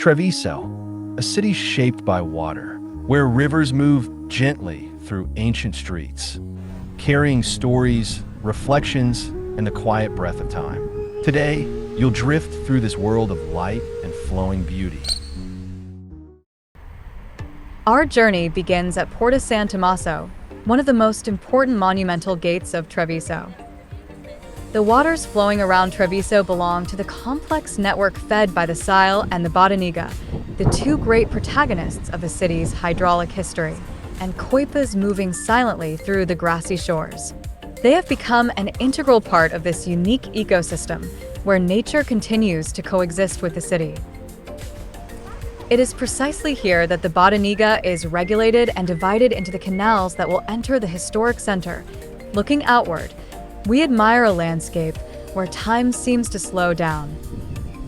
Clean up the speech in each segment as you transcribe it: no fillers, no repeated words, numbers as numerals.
Treviso, a city shaped by water, where rivers move gently through ancient streets, carrying stories, reflections, and the quiet breath of time. Today, you'll drift through this world of light and flowing beauty. Our journey begins at Porta San Tommaso, one of the most important monumental gates of Treviso. The waters flowing around Treviso belong to the complex network fed by the Sile and the Bottoniga, the two great protagonists of the city's hydraulic history, and coipas moving silently through the grassy shores. They have become an integral part of this unique ecosystem, where nature continues to coexist with the city. It is precisely here that the Bottoniga is regulated and divided into the canals that will enter the historic center. Looking outward, we admire a landscape where time seems to slow down.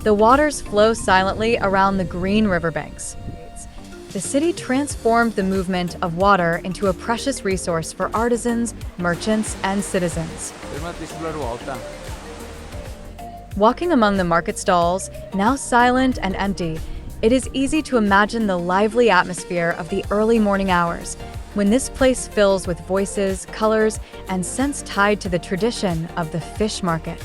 The waters flow silently around the green riverbanks. The city transformed the movement of water into a precious resource for artisans, merchants, and citizens. Walking among the market stalls, now silent and empty, it is easy to imagine the lively atmosphere of the early morning hours, when this place fills with voices, colors, and scents tied to the tradition of the fish market.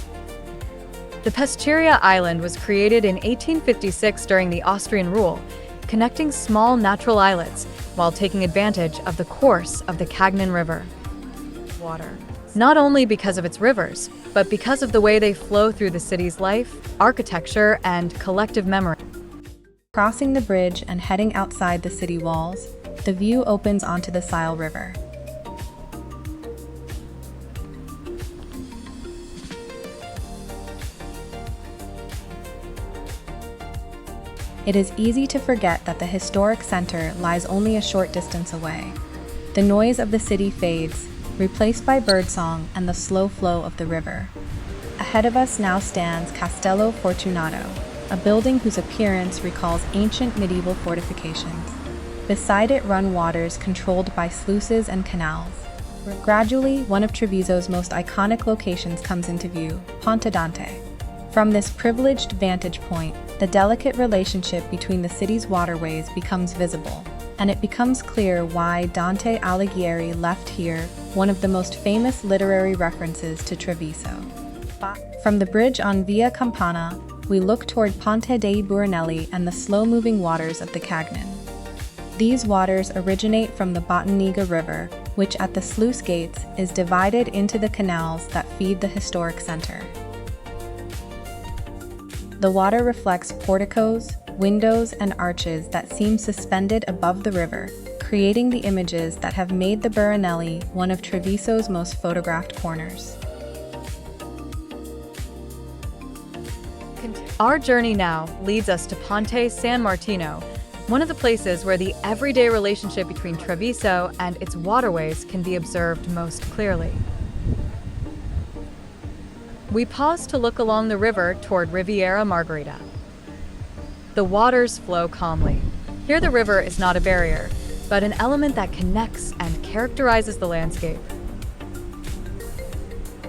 The Peschiera Island was created in 1856 during the Austrian rule, connecting small natural islets while taking advantage of the course of the Cagnan River. Water. Not only because of its rivers, but because of the way they flow through the city's life, architecture, and collective memory. Crossing the bridge and heading outside the city walls, the view opens onto the Sile River. It is easy to forget that the historic center lies only a short distance away. The noise of the city fades, replaced by birdsong and the slow flow of the river. Ahead of us now stands Castello Fortunato, a building whose appearance recalls ancient medieval fortifications. Beside it run waters controlled by sluices and canals. Gradually, one of Treviso's most iconic locations comes into view, Ponte Dante. From this privileged vantage point, the delicate relationship between the city's waterways becomes visible, and it becomes clear why Dante Alighieri left here one of the most famous literary references to Treviso. From the bridge on Via Campana, we look toward Ponte dei Buranelli and the slow-moving waters of the Cagnan. These waters originate from the Bottoniga River, which at the sluice gates is divided into the canals that feed the historic center. The water reflects porticos, windows, and arches that seem suspended above the river, creating the images that have made the Buranelli one of Treviso's most photographed corners. Our journey now leads us to Ponte San Martino, one of the places where the everyday relationship between Treviso and its waterways can be observed most clearly. We pause to look along the river toward Riviera Margherita. The waters flow calmly. Here the river is not a barrier, but an element that connects and characterizes the landscape.